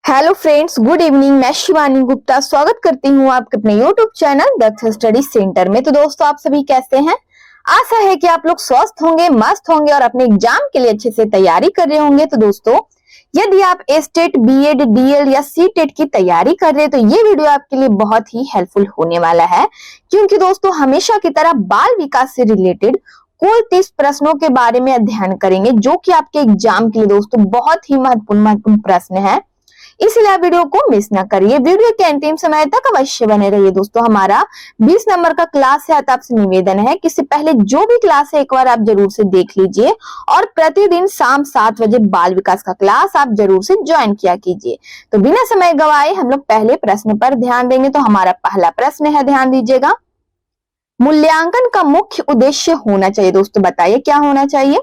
Hello friends, good evening. मैं शिवानी गुप्ता स्वागत करती हूँ आपके अपने यूट्यूब चैनल दक्ष स्टडी सेंटर में। तो दोस्तों, आप सभी कैसे हैं? आशा है कि आप लोग स्वस्थ होंगे, मस्त होंगे और अपने एग्जाम के लिए अच्छे से तैयारी कर रहे होंगे। तो दोस्तों, यदि आप एस्टेट, बीएड, डीएल या सीटेट की तैयारी कर रहे हैं तो ये वीडियो आपके लिए बहुत ही हेल्पफुल होने वाला है, क्योंकि दोस्तों हमेशा की तरह बाल विकास से रिलेटेड कुल 30 प्रश्नों के बारे में अध्ययन करेंगे, जो कि आपके एग्जाम के लिए दोस्तों बहुत ही महत्वपूर्ण प्रश्न है। इसलिए आप वीडियो को मिस ना करिए, वीडियो के अंतिम समय तक अवश्य बने रहिए। दोस्तों, हमारा 20 नंबर का क्लास है, तो आपसे निवेदन है कि इससे पहले जो भी क्लास है एक बार आप जरूर से देख लीजिए और प्रतिदिन शाम 7 बजे बाल विकास का क्लास आप जरूर से ज्वाइन किया कीजिए। तो बिना समय गवाए हम लोग पहले प्रश्न पर ध्यान देंगे। तो हमारा पहला प्रश्न है, ध्यान दीजिएगा। मूल्यांकन का मुख्य उद्देश्य होना चाहिए। दोस्तों बताइए क्या होना चाहिए?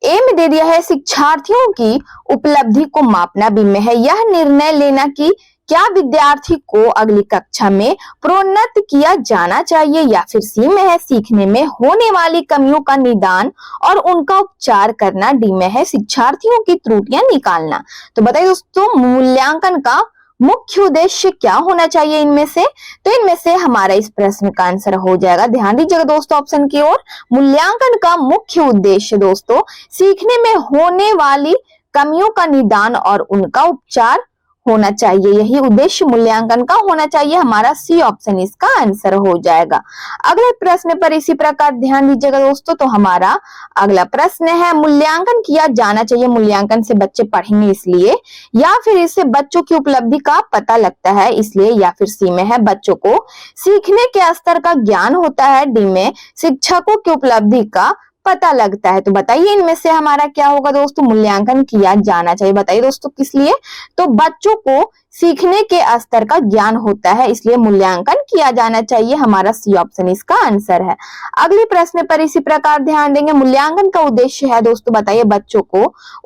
ए में दे दिया है शिक्षार्थियों की उपलब्धि को मापना। बी में है यह निर्णय लेना कि क्या विद्यार्थी को अगली कक्षा में प्रोन्नत किया जाना चाहिए। या फिर सी में है सीखने में होने वाली कमियों का निदान और उनका उपचार करना। डी में है शिक्षार्थियों की त्रुटियां निकालना। तो बताइए दोस्तों, मूल्यांकन का मुख्य उद्देश्य क्या होना चाहिए इनमें से? तो इनमें से हमारा इस प्रश्न का आंसर हो जाएगा, ध्यान दीजिएगा दोस्तों ऑप्शन की ओर। मूल्यांकन का मुख्य उद्देश्य दोस्तों सीखने में होने वाली कमियों का निदान और उनका उपचार होना चाहिए। यही उद्देश्य मूल्यांकन का होना चाहिए। हमारा सी ऑप्शन इसका आंसर हो जाएगा। अगले प्रश्न पर इसी प्रकार ध्यान दीजिएगा दोस्तों। तो हमारा अगला प्रश्न है, मूल्यांकन किया जाना चाहिए। मूल्यांकन से बच्चे पढ़ेंगे इसलिए, या फिर इससे बच्चों की उपलब्धि का पता लगता है इसलिए, या फिर सी में है बच्चों को सीखने के स्तर का ज्ञान होता है। डी में शिक्षकों की उपलब्धि का पता लगता है। तो बताइए इनमें से हमारा क्या होगा दोस्तों? मूल्यांकन किया जाना चाहिए। बताइए दोस्तों किस लिए? तो बच्चों को सीखने के स्तर का ज्ञान होता है इसलिए मूल्यांकन किया जाना चाहिए। हमारा सी ऑप्शन इसका आंसर है। अगले प्रश्न पर इसी प्रकार ध्यान देंगे। मूल्यांकन का उद्देश्य है दोस्तों बताइए बच्चों को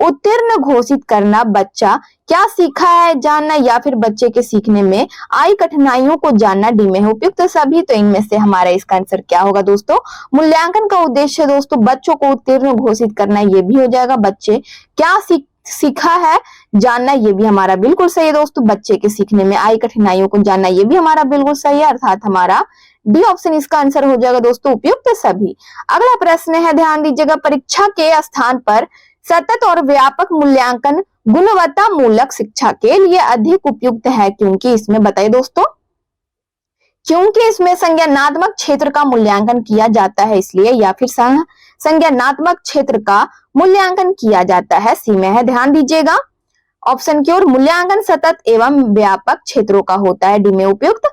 उत्तीर्ण घोषित करना। बच्चा क्या सीखा है जानना, या फिर बच्चे के सीखने में आई कठिनाइयों को जानना। डी में है उपयुक्त सभी। तो इनमें से हमारा इसका आंसर क्या होगा दोस्तों? मूल्यांकन का उद्देश्य दोस्तों बच्चों को उत्तीर्ण घोषित करना, ये भी हो जाएगा। बच्चे क्या सीखा है जानना, ये भी हमारा बिल्कुल सही है दोस्तों। बच्चे के सीखने में आई कठिनाइयों को जानना, ये भी हमारा बिल्कुल सही है, अर्थात हमारा डी ऑप्शन इसका आंसर हो जाएगा दोस्तों, उपयुक्त सभी। अगला प्रश्न है, ध्यान दीजिएगा। परीक्षा के स्थान पर सतत और व्यापक मूल्यांकन गुणवत्ता मूलक शिक्षा के लिए अधिक उपयुक्त है, क्योंकि इसमें बताइए दोस्तों, क्योंकि इसमें संज्ञानात्मक क्षेत्र का मूल्यांकन किया जाता है इसलिए, या फिर संज्ञानात्मक क्षेत्र का मूल्यांकन किया जाता है। सी में है, ध्यान दीजिएगा ऑप्शन की ओर। मूल्यांकन सतत एवं व्यापक क्षेत्रों का होता है। डी में उपयुक्त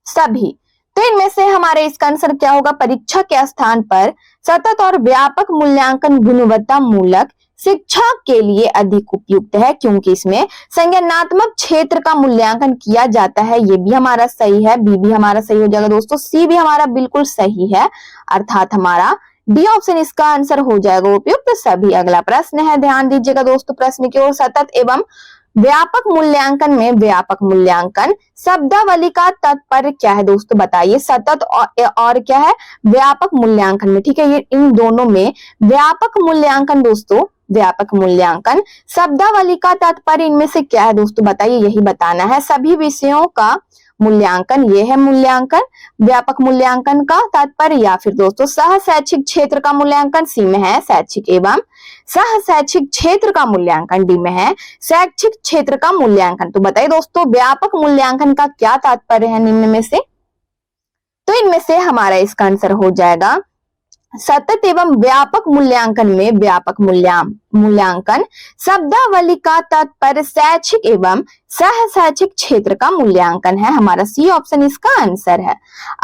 सभी। तो इनमें से हमारे इसका आंसर क्या होगा? परीक्षा के स्थान पर सतत और व्यापक मूल्यांकन गुणवत्ता मूलक शिक्षा के लिए अधिक उपयुक्त है, क्योंकि इसमें संज्ञानात्मक क्षेत्र का मूल्यांकन किया जाता है। ये भी हमारा सही है। बी भी हमारा सही हो जाएगा दोस्तों। सी भी हमारा बिल्कुल सही है, अर्थात हमारा डी ऑप्शन इसका आंसर हो जाएगा, उपयुक्त सभी। अगला प्रश्न है, ध्यान दीजिएगा दोस्तों प्रश्न की ओर। सतत एवं व्यापक मूल्यांकन में व्यापक मूल्यांकन शब्दावली का तात्पर्य क्या है दोस्तों? बताइए। सतत और क्या है? व्यापक मूल्यांकन में, ठीक है, ये इन दोनों में व्यापक मूल्यांकन दोस्तों, व्यापक मूल्यांकन शब्दावली का तात्पर्य इनमें से क्या है दोस्तों? बताइए, यही बताना है। सभी विषयों का मूल्यांकन, ये है मूल्यांकन। व्यापक मूल्यांकन का तात्पर्य, या फिर दोस्तों सह शैक्षिक क्षेत्र का मूल्यांकन। सी में है शैक्षिक एवं सह शैक्षिक क्षेत्र का मूल्यांकन। डी में है शैक्षिक क्षेत्र का मूल्यांकन। तो बताइए दोस्तों, व्यापक मूल्यांकन का क्या तात्पर्य है निम्न में से? तो इनमें से हमारा इसका आंसर हो जाएगा, सतत एवं व्यापक मूल्यांकन में व्यापक मूल्यांकन शब्दावली का तात्पर्य शैक्षिक एवं सह शैक्षिक क्षेत्र का मूल्यांकन है। हमारा सी ऑप्शन इसका आंसर है।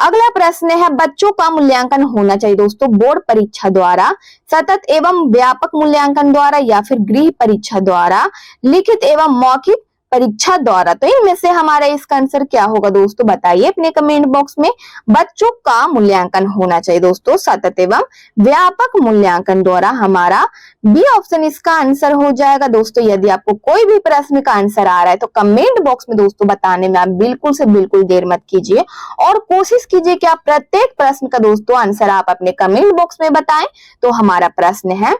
अगला प्रश्न है, बच्चों का मूल्यांकन होना चाहिए दोस्तों बोर्ड परीक्षा द्वारा, सतत एवं व्यापक मूल्यांकन द्वारा, या फिर गृह परीक्षा द्वारा, लिखित एवं मौखिक परीक्षा द्वारा। तो इनमें से हमारा इसका आंसर क्या होगा दोस्तों? बताइए अपने कमेंट बॉक्स में। बच्चों का मूल्यांकन होना चाहिए दोस्तों सतत एवं व्यापक मूल्यांकन द्वारा। हमारा बी ऑप्शन इसका आंसर हो जाएगा दोस्तों। यदि आपको कोई भी प्रश्न का आंसर आ रहा है तो कमेंट बॉक्स में दोस्तों बताने में आप बिल्कुल से बिल्कुल देर मत कीजिए, और कोशिश कीजिए कि आप प्रत्येक प्रश्न का दोस्तों आंसर आप अपने कमेंट बॉक्स में बताएं। तो हमारा प्रश्न है,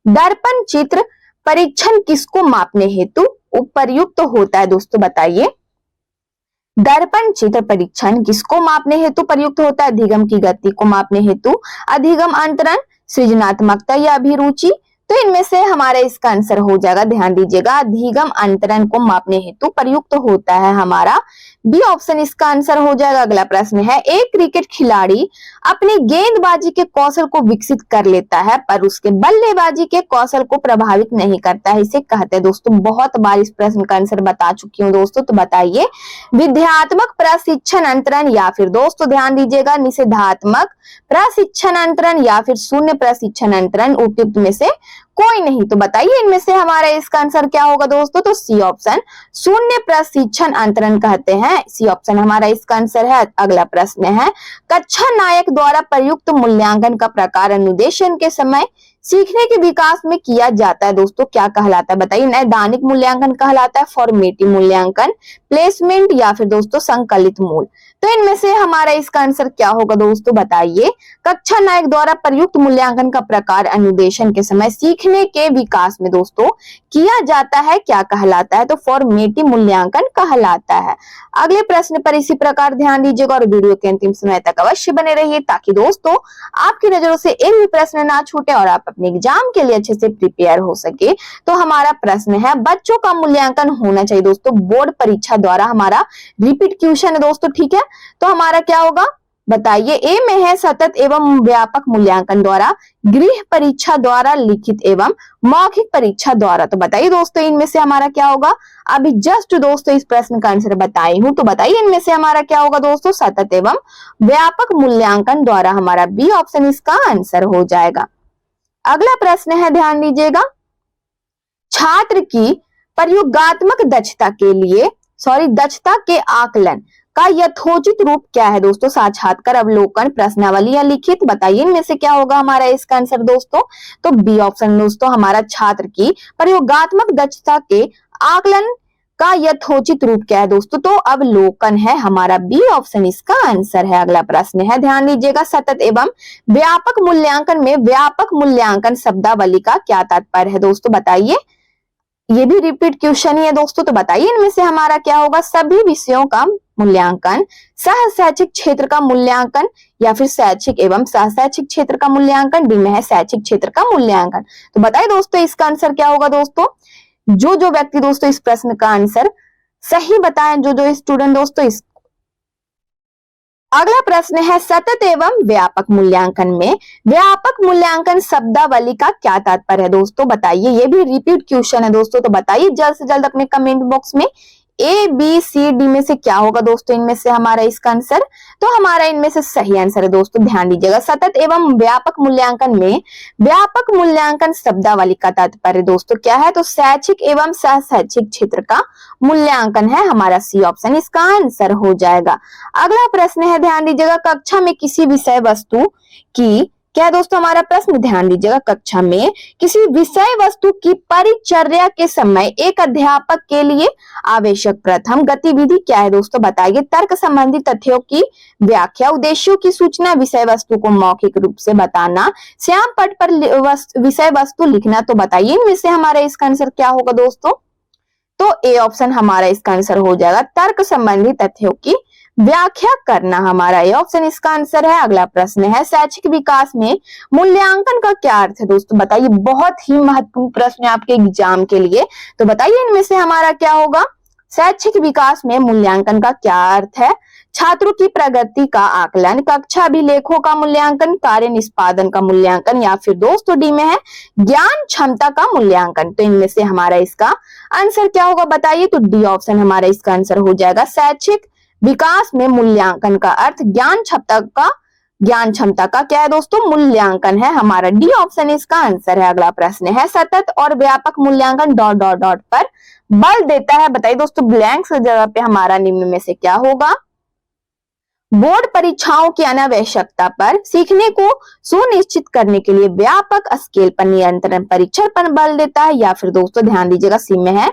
दर्पण चित्र परीक्षण किसको मापने हेतु उपयुक्त होता है दोस्तों बताइए। दर्पण चित्र परीक्षण किसको मापने हेतु प्रयुक्त होता है? अधिगम की गति को मापने हेतु, अधिगम अंतरण, सृजनात्मकता या अभिरुचि। तो इनमें से हमारा इसका आंसर हो जाएगा, ध्यान दीजिएगा, अधिगम अंतरण को मापने हेतु प्रयुक्त होता है हमारा बी ऑप्शन इसका आंसर हो जाएगा। अगला प्रश्न है, एक क्रिकेट खिलाड़ी अपनी गेंदबाजी के कौशल को विकसित कर लेता है पर उसके बल्लेबाजी के कौशल को प्रभावित नहीं करता है, इसे कहते हैं दोस्तों। बहुत बार इस प्रश्न का आंसर बता चुकी हूँ दोस्तों, तो बताइए विद्यात्मक प्रशिक्षण अंतरण या फिर दोस्तों ध्यान दीजिएगा निषेधात्मक प्रशिक्षण अंतरण या फिर शून्य प्रशिक्षण अंतरण, उपयुक्त में से कोई नहीं। तो बताइए इनमें से हमारा इसका आंसर क्या होगा दोस्तों? तो सी ऑप्शन शून्य प्रशिक्षण अंतरण कहते हैं, सी ऑप्शन हमारा इसका आंसर है। अगला प्रश्न है, कक्षा नायक द्वारा प्रयुक्त मूल्यांकन का प्रकार अनुदेशन के समय सीखने के विकास में किया जाता है दोस्तों, क्या कहलाता है बताइए? नैदानिक मूल्यांकन कहलाता है, फॉर्मेटिव मूल्यांकन, प्लेसमेंट या फिर दोस्तों संकलित मूल। तो इनमें से हमारा इसका आंसर क्या होगा दोस्तों बताइए। कक्षा नायक द्वारा प्रयुक्त मूल्यांकन का प्रकार अनुदेशन के समय सीखने के विकास में दोस्तों किया जाता है, क्या कहलाता है? तो फॉर्मेटिव मूल्यांकन कहलाता है। अगले प्रश्न पर इसी प्रकार ध्यान दीजिएगा और वीडियो के अंतिम समय तक अवश्य बने रहिए ताकि दोस्तों आपकी नजरों से एक भी प्रश्न ना छूटे और आप अपने एग्जाम के लिए अच्छे से प्रिपेयर हो सके। तो हमारा प्रश्न है, बच्चों का मूल्यांकन होना चाहिए दोस्तों बोर्ड परीक्षा द्वारा, हमारा रिपीट क्वेश्चन है दोस्तों, ठीक है। तो हमारा क्या होगा बताइए, ए में है सतत एवं व्यापक मूल्यांकन द्वारा, गृह परीक्षा द्वारा, लिखित एवं मौखिक परीक्षा द्वारा। तो बताइए दोस्तों इनमें से हमारा क्या होगा? अभी जस्ट दोस्तों इस प्रश्न का आंसर बताई हूं, तो बताइए इनमें से हमारा क्या होगा दोस्तों? सतत एवं व्यापक मूल्यांकन द्वारा, हमारा बी ऑप्शन इसका आंसर हो जाएगा। अगला प्रश्न है, ध्यान दीजिएगा, छात्र की प्रयोगात्मक दक्षता के आकलन का यथोचित रूप क्या है दोस्तों? साक्षात्कार, अवलोकन, प्रश्नावली या लिखित। बताइए इनमें से क्या होगा हमारा इसका आंसर दोस्तों? तो बी ऑप्शन दोस्तों हमारा छात्र की प्रयोगात्मक दक्षता के आकलन का यथोचित रूप क्या है दोस्तों? तो अवलोकन है, हमारा बी ऑप्शन इसका आंसर है। अगला प्रश्न है, ध्यान दीजिएगा, सतत एवं व्यापक मूल्यांकन में व्यापक मूल्यांकन शब्दावली का क्या तात्पर्य है दोस्तों? बताइए, ये भी रिपीट क्वेश्चन ही है दोस्तों, तो बताइए इनमें से हमारा क्या होगा? सभी विषयों का मूल्यांकन, सह शैक्षिक क्षेत्र का मूल्यांकन या फिर शैक्षिक एवं सह शैक्षिक क्षेत्र का मूल्यांकन, डी में है शैक्षिक क्षेत्र का मूल्यांकन। तो बताइए दोस्तों इसका आंसर क्या होगा दोस्तों? जो व्यक्ति दोस्तों इस प्रश्न का आंसर सही बताएं, जो स्टूडेंट दोस्तों इस अगला प्रश्न है, सतत एवं व्यापक मूल्यांकन में व्यापक मूल्यांकन शब्दावली का क्या तात्पर्य है दोस्तों? बताइए, ये भी रिपीट क्वेश्चन है दोस्तों, तो बताइए जल्द से जल्द अपने कमेंट बॉक्स में ए बी सी डी में से क्या होगा दोस्तों इनमें से हमारा इसका आंसर? तो हमारा इनमें से सही आंसर है दोस्तों, ध्यान दीजिएगा, सतत एवं व्यापक मूल्यांकन में व्यापक मूल्यांकन शब्दावली का तात्पर्य दोस्तों क्या है? तो शैक्षिक एवं सह शैक्षिक क्षेत्र का मूल्यांकन है, हमारा सी ऑप्शन इसका आंसर हो जाएगा। अगला प्रश्न है, ध्यान दीजिएगा, कक्षा में किसी विषय वस्तु की क्या है दोस्तों हमारा प्रश्न? ध्यान दीजिएगा, कक्षा में किसी विषय वस्तु की परिचर्या के समय एक अध्यापक के लिए आवश्यक प्रथम गतिविधि क्या है दोस्तों? बताइए, तर्क संबंधी तथ्यों की व्याख्या, उद्देश्यों की सूचना, विषय वस्तु को मौखिक रूप से बताना, श्याम पट पर विषय वस्तु लिखना। तो बताइए इनमें से हमारा इसका आंसर क्या होगा दोस्तों? तो ए ऑप्शन हमारा इसका आंसर हो जाएगा, तर्क संबंधी तथ्यों की व्याख्या करना, हमारा ये ऑप्शन इसका आंसर है। अगला प्रश्न है, शैक्षिक विकास में मूल्यांकन का क्या अर्थ है दोस्तों? बताइए, बहुत ही महत्वपूर्ण प्रश्न है आपके एग्जाम के लिए, तो बताइए इनमें से हमारा क्या होगा? शैक्षिक विकास में मूल्यांकन का क्या अर्थ है? छात्रों की प्रगति का आकलन, कक्षा अभिलेखों का मूल्यांकन, कार्य निष्पादन का मूल्यांकन या फिर दोस्तों डी में है ज्ञान क्षमता का मूल्यांकन। तो इनमें से हमारा इसका आंसर क्या होगा बताइए? तो डी ऑप्शन हमारा इसका आंसर हो जाएगा, शैक्षिक विकास में मूल्यांकन का अर्थ ज्ञान क्षमता का क्या है दोस्तों? मूल्यांकन है, हमारा डी ऑप्शन इसका आंसर है। अगला प्रश्न है, सतत और व्यापक मूल्यांकन ... पर बल देता है। बताइए दोस्तों, ब्लैंक जगह पे हमारा निम्न में से क्या होगा? बोर्ड परीक्षाओं की अनावश्यकता पर सीखने को सुनिश्चित करने के लिए व्यापक स्केल पर नियंत्रण परीक्षण पर बल देता है, या फिर दोस्तों ध्यान दीजिएगा सी में है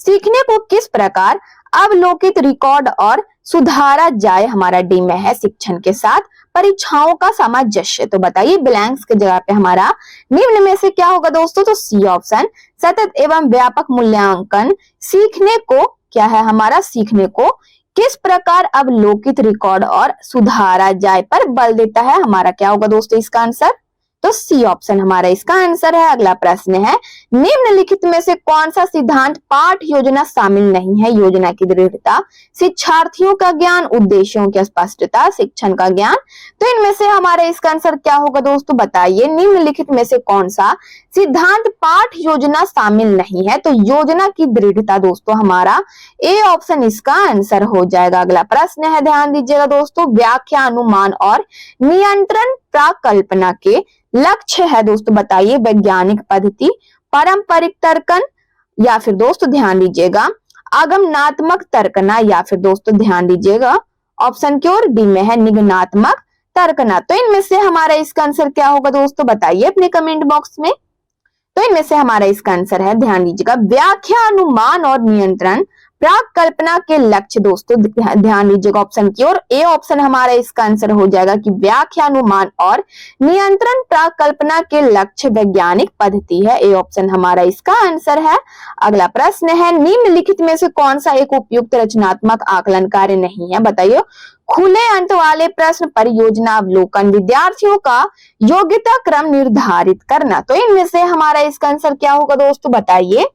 सीखने को किस प्रकार अवलोकित रिकॉर्ड और सुधारा जाए, हमारा डी में है शिक्षण के साथ परीक्षाओं का सामंजस्य। तो बताइए ब्लैंक्स के जगह पे हमारा निम्न में से क्या होगा दोस्तों, तो सी ऑप्शन। सतत एवं व्यापक मूल्यांकन सीखने को क्या है, हमारा सीखने को किस प्रकार अवलोकित रिकॉर्ड और सुधारा जाए पर बल देता है, हमारा क्या होगा दोस्तों इसका आंसर, तो सी ऑप्शन हमारा इसका आंसर है। अगला प्रश्न है, निम्नलिखित में से कौन सा सिद्धांत पाठ योजना शामिल नहीं है, योजना की दृढ़ता, शिक्षार्थियों का ज्ञान, उद्देश्यों की स्पष्टता, शिक्षण का ज्ञान। तो इनमें से हमारा इसका आंसर क्या होगा दोस्तों, बताइए निम्नलिखित में से कौन सा सिद्धांत पाठ योजना शामिल नहीं है, तो योजना की दृढ़ता दोस्तों हमारा ए ऑप्शन इसका आंसर हो जाएगा। अगला प्रश्न है, ध्यान दीजिएगा दोस्तों, व्याख्या, अनुमान और नियंत्रण प्राकल्पना के लक्ष्य है दोस्तों, बताइए वैज्ञानिक पद्धति, पारंपरिक तर्कन, या फिर दोस्तों ध्यान दीजिएगा आगमनात्मक तर्कना, या फिर दोस्तों ध्यान दीजिएगा ऑप्शन की ओर डी में है निगमनात्मक तर्कना। तो इनमें से हमारा इसका आंसर क्या होगा दोस्तों, बताइए अपने कमेंट बॉक्स में। तो इनमें से हमारा इसका आंसर है, ध्यान दीजिएगा व्याख्या, अनुमान और नियंत्रण प्राकल्पना के लक्ष्य दोस्तों, ध्यान दीजिएगा ऑप्शन की ओर ए ऑप्शन हमारा इसका आंसर हो जाएगा कि व्याख्या, अनुमान और नियंत्रण प्राकल्पना के लक्ष्य वैज्ञानिक पद्धति है, ए ऑप्शन हमारा इसका आंसर है। अगला प्रश्न है, निम्नलिखित में से कौन सा एक उपयुक्त रचनात्मक आकलन कार्य नहीं है, बताइए खुले अंत वाले प्रश्न, परियोजना अवलोकन, विद्यार्थियों का योग्यता क्रम निर्धारित करना। तो इनमें से हमारा इसका आंसर क्या होगा दोस्तों, बताइए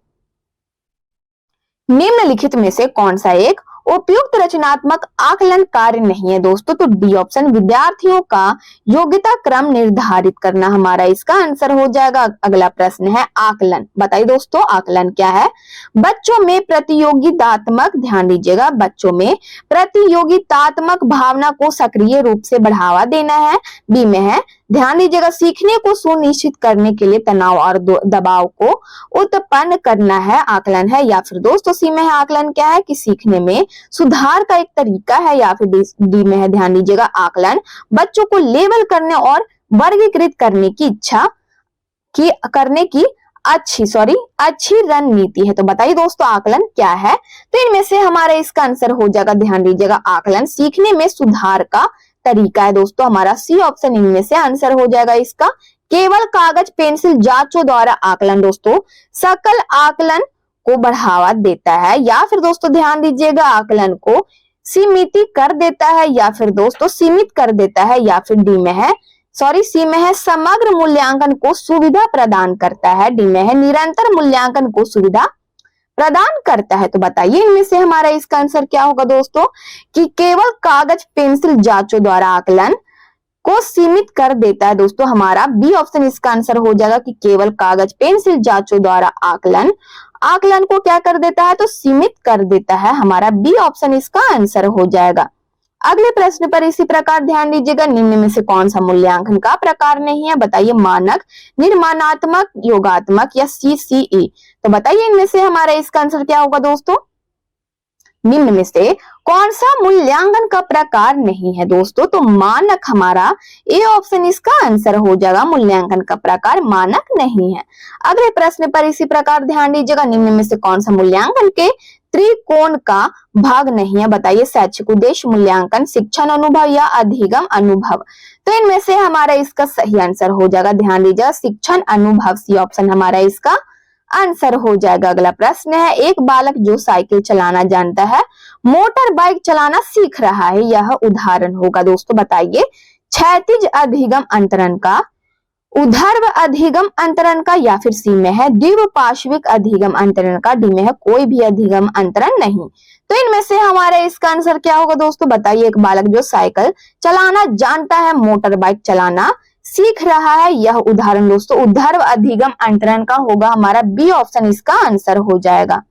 निम्नलिखित में से कौन सा एक उपयुक्त रचनात्मक आकलन कार्य नहीं है दोस्तों, तो डी ऑप्शन विद्यार्थियों का योग्यता क्रम निर्धारित करना हमारा इसका आंसर हो जाएगा। अगला प्रश्न है, आकलन, बताइए दोस्तों आकलन क्या है, बच्चों में प्रतियोगितात्मक, ध्यान दीजिएगा बच्चों में प्रतियोगितात्मक भावना को सक्रिय रूप से बढ़ावा देना है, बी में है ध्यान दीजिएगा सीखने को सुनिश्चित करने के लिए तनाव और दबाव को उत्पन्न करना है, आकलन है, या फिर दोस्तों सी में है आकलन क्या है कि सीखने में सुधार का एक तरीका है, या फिर डी में है ध्यान दीजिएगा आकलन बच्चों को लेबल करने और वर्गीकृत करने की इच्छा की करने की अच्छी रणनीति है। तो बताइए दोस्तों आकलन क्या है, तो इनमें से हमारा इसका आंसर हो जाएगा, ध्यान दीजिएगा आकलन सीखने में सुधार का तरीका है दोस्तों, हमारा सी ऑप्शन इनमें से आंसर हो जाएगा इसका। केवल कागज पेंसिल जांचों द्वारा आकलन दोस्तों सकल आकलन को बढ़ावा देता है, या फिर दोस्तों ध्यान दीजिएगा आकलन को सीमित कर देता है, या फिर दोस्तों सीमित कर देता है, या फिर डी में है सी में है समग्र मूल्यांकन को सुविधा प्रदान करता है, डी में है निरंतर मूल्यांकन को सुविधा प्रदान करता है। तो बताइए इनमें से हमारा इसका आंसर क्या होगा दोस्तों, कि केवल कागज पेंसिल जांचों द्वारा आकलन को सीमित कर देता है दोस्तों, हमारा बी ऑप्शन इसका आंसर हो जाएगा कि केवल कागज पेंसिल जांचों द्वारा आकलन को क्या कर देता है, तो सीमित कर देता है, हमारा बी ऑप्शन इसका आंसर हो जाएगा। अगले प्रश्न पर इसी प्रकार ध्यान दीजिएगा, निम्न में से कौन सा मूल्यांकन का प्रकार नहीं है, बताइए मानक, निर्माणात्मक, योगात्मक या CCE। तो बताइए इनमें से हमारा इसका आंसर क्या होगा दोस्तों, निम्न में से कौन सा मूल्यांकन का प्रकार नहीं है दोस्तों, तो मानक हमारा ए ऑप्शन इसका आंसर हो जाएगा, मूल्यांकन का प्रकार मानक नहीं है। अगले प्रश्न पर इसी प्रकार ध्यान दीजिएगा, निम्न में से कौन सा मूल्यांकन के त्रिकोण का भाग नहीं है, बताइए शैक्षिक उद्देश्य मूल्यांकन, शिक्षण अनुभव या अधिगम अनुभव। तो इनमें से हमारा इसका सही आंसर हो जाएगा, ध्यान दीजिएगा शिक्षण अनुभव, सी ऑप्शन हमारा इसका आंसर हो जाएगा। अगला प्रश्न है, एक बालक जो साइकिल चलाना जानता है मोटर बाइक चलाना सीख रहा है, यह उदाहरण होगा दोस्तों, बताइए क्षैतिज अधिगम अंतरण का, ऊर्ध्व अधिगम अंतरण का, या फिर सी में है द्विपार्श्विक अधिगम अंतरण का, डी में है कोई भी अधिगम अंतरण नहीं। तो इनमें से हमारा इसका आंसर क्या होगा दोस्तों, बताइए एक बालक जो साइकिल चलाना जानता है मोटर बाइक चलाना सीख रहा है, यह उदाहरण दोस्तों ऊर्ध्व अधिगम अंतरण का होगा, हमारा बी ऑप्शन इसका आंसर हो जाएगा।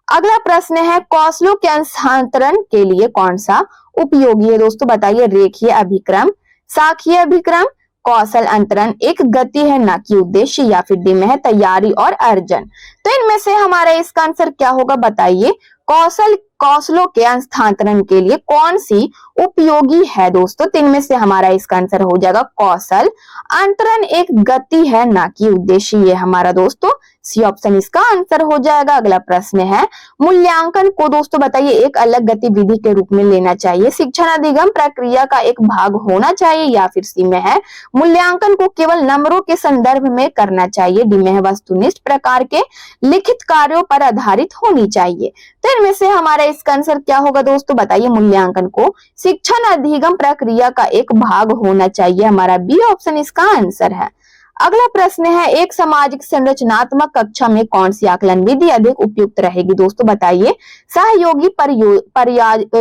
अगला प्रश्न है, कौशलों के हस्तांतरण के लिए कौन सा उपयोगी है दोस्तों, बताइए रेखीय अभिक्रम, शाखीय अभिक्रम, कौशल अंतरण एक गति है ना कि उद्देश्य, या फिर डी में है तैयारी और अर्जन। तो इनमें से हमारा इसका आंसर क्या होगा, बताइए कौशलों के हस्तांतरण के लिए कौन सी उपयोगी है दोस्तों? तो इनमें से हमारा इसका आंसर हो जाएगा कौशल अंतरण एक गति है ना कि उद्देश्य। ये हमारा दोस्तों सी ऑप्शन इसका आंसर हो जाएगा। अगला प्रश्न है मूल्यांकन को दोस्तों बताइए एक अलग गतिविधि के रूप में लेना चाहिए, शिक्षण अधिगम प्रक्रिया का एक भाग होना चाहिए, या फिर सी में है मूल्यांकन को केवल नंबरों के संदर्भ में करना चाहिए, डी में है वस्तुनिष्ठ प्रकार के लिखित कार्यों पर आधारित होनी चाहिए। तो इनमें से हमारा इसका आंसर क्या होगा दोस्तों? बताइए मूल्यांकन को शिक्षण अधिगम प्रक्रिया का एक भाग होना चाहिए। हमारा बी ऑप्शन इसका आंसर है। अगला प्रश्न है एक सामाजिक संरचनात्मक कक्षा में कौन सी आकलन विधि अधिक उपयुक्त रहेगी दोस्तों? बताइए सहयोगी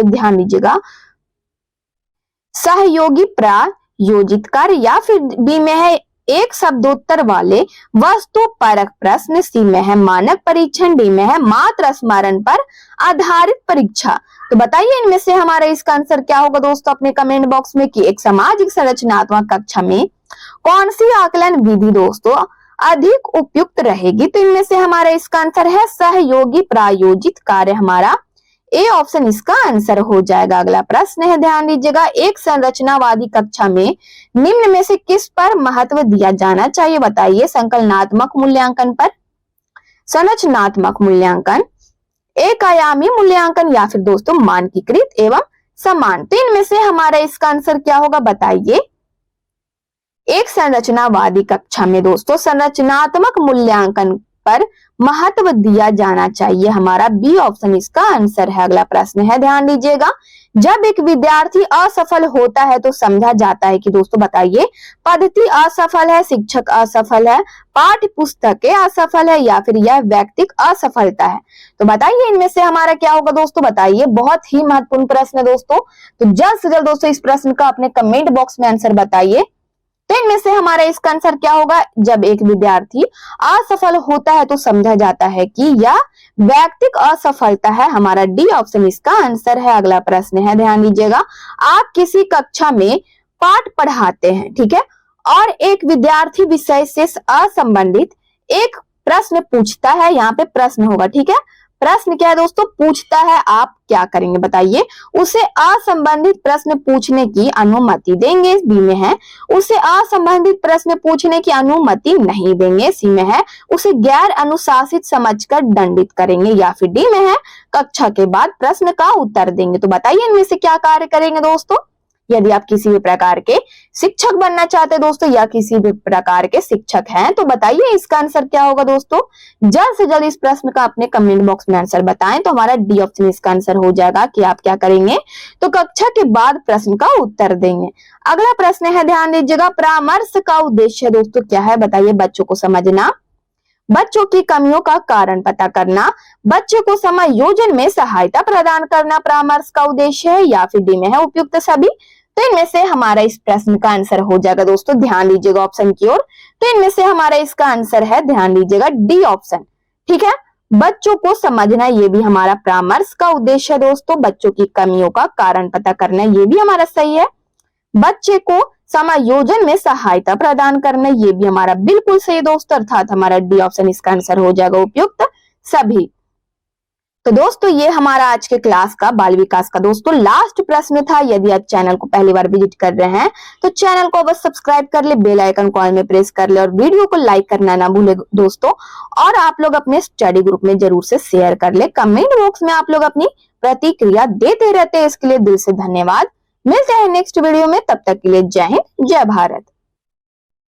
ध्यान दीजिएगा, सहयोगी प्रायोजित कार्य, या फिर बी में है एक शब्दोत्तर वाले वस्तु परक प्रश्न, सी में है मानक परीक्षण, डी में है मात्र स्मरण पर आधारित परीक्षा। तो बताइए इनमें से हमारा इसका आंसर क्या होगा दोस्तों अपने कमेंट बॉक्स में कि एक सामाजिक संरचनात्मक कक्षा में कौन सी आकलन विधि दोस्तों अधिक उपयुक्त रहेगी? तो इनमें से हमारा इसका आंसर है सहयोगी प्रायोजित कार्य। हमारा ए ऑप्शन इसका आंसर हो जाएगा। अगला प्रश्न है ध्यान दीजिएगा एक संरचनावादी कक्षा में निम्न में से किस पर महत्व दिया जाना चाहिए? बताइए संकलनात्मक मूल्यांकन पर, संरचनात्मक मूल्यांकन, एक आयामी मूल्यांकन, या फिर दोस्तों मानकीकृत एवं समान। तो इनमें से हमारा इसका आंसर क्या होगा? बताइए एक संरचनावादी कक्षा में दोस्तों संरचनात्मक मूल्यांकन पर महत्व दिया जाना चाहिए। हमारा बी ऑप्शन इसका आंसर है। अगला प्रश्न है ध्यान दीजिएगा जब एक विद्यार्थी असफल होता है तो समझा जाता है कि दोस्तों बताइए पद्धति असफल है, शिक्षक असफल है, पाठ्य पुस्तकें असफल है, या फिर यह व्यक्तिगत असफलता है। तो बताइए इनमें से हमारा क्या होगा दोस्तों? बताइए बहुत ही महत्वपूर्ण प्रश्न है दोस्तों। तो जल्द से जल्द दोस्तों इस प्रश्न का अपने कमेंट बॉक्स में आंसर बताइए। तो इनमें से हमारा इसका आंसर क्या होगा? जब एक विद्यार्थी असफल होता है तो समझा जाता है कि यह व्यक्तिगत असफलता है। हमारा डी ऑप्शन इसका आंसर है। अगला प्रश्न है ध्यान दीजिएगा आप किसी कक्षा में पाठ पढ़ाते हैं, ठीक है, और एक विद्यार्थी विषय से असंबंधित एक प्रश्न पूछता है। यहाँ पे प्रश्न होगा, ठीक है, प्रश्न क्या है दोस्तों? पूछता है, आप क्या करेंगे? बताइए उसे असंबंधित प्रश्न पूछने की अनुमति देंगे, बी में है उसे असंबंधित प्रश्न पूछने की अनुमति नहीं देंगे, सी में है उसे गैर अनुशासित समझकर दंडित करेंगे, या फिर डी में है कक्षा के बाद प्रश्न का उत्तर देंगे। तो बताइए इनमें से क्या कार्य करेंगे दोस्तों? यदि आप किसी भी प्रकार के शिक्षक बनना चाहते हैं दोस्तों या किसी भी प्रकार के शिक्षक हैं तो बताइए इसका आंसर क्या होगा दोस्तों? जल्द से जल्द इस प्रश्न का अपने कमेंट बॉक्स में आंसर बताएं। तो हमारा डी ऑप्शन इसका आंसर हो जाएगा कि आप क्या करेंगे? तो कक्षा के बाद प्रश्न का उत्तर देंगे। अगला प्रश्न है ध्यान दीजिएगा परामर्श का उद्देश्य दोस्तों क्या है? बताइए बच्चों को समझना, बच्चों की कमियों का कारण पता करना, बच्चे को समायोजन में सहायता प्रदान करना परामर्श का उद्देश्य है, या फिर डी में है उपयुक्त सभी। तो इनमें से हमारा इस प्रश्न का आंसर हो जाएगा दोस्तों, ध्यान दीजिएगा ऑप्शन की ओर। तो इनमें से हमारा इसका आंसर है ध्यान दीजिएगा डी ऑप्शन, ठीक है, बच्चों को समझना, ये भी हमारा परामर्श का उद्देश्य है दोस्तों। बच्चों की कमियों का कारण पता करना, ये भी हमारा सही है। बच्चे को समायोजन में सहायता प्रदान करना, ये भी हमारा बिल्कुल सही दोस्तों, अर्थात हमारा डी ऑप्शन इसका आंसर हो जाएगा उपयुक्त सभी। तो दोस्तों ये हमारा आज के क्लास का बाल विकास का दोस्तों लास्ट प्रश्न था। यदि आप चैनल को पहली बार विजिट कर रहे हैं तो चैनल को बस सब्सक्राइब कर ले, बेल आइकन को ऑल में प्रेस कर ले और वीडियो को लाइक करना ना भूले दोस्तों। और आप लोग अपने स्टडी ग्रुप में जरूर से शेयर कर ले। कमेंट बॉक्स में आप लोग अपनी प्रतिक्रिया देते रहते हैं, इसके लिए दिल से धन्यवाद। मिलते हैं नेक्स्ट वीडियो में, तब तक के लिए जय हिंद जय भारत।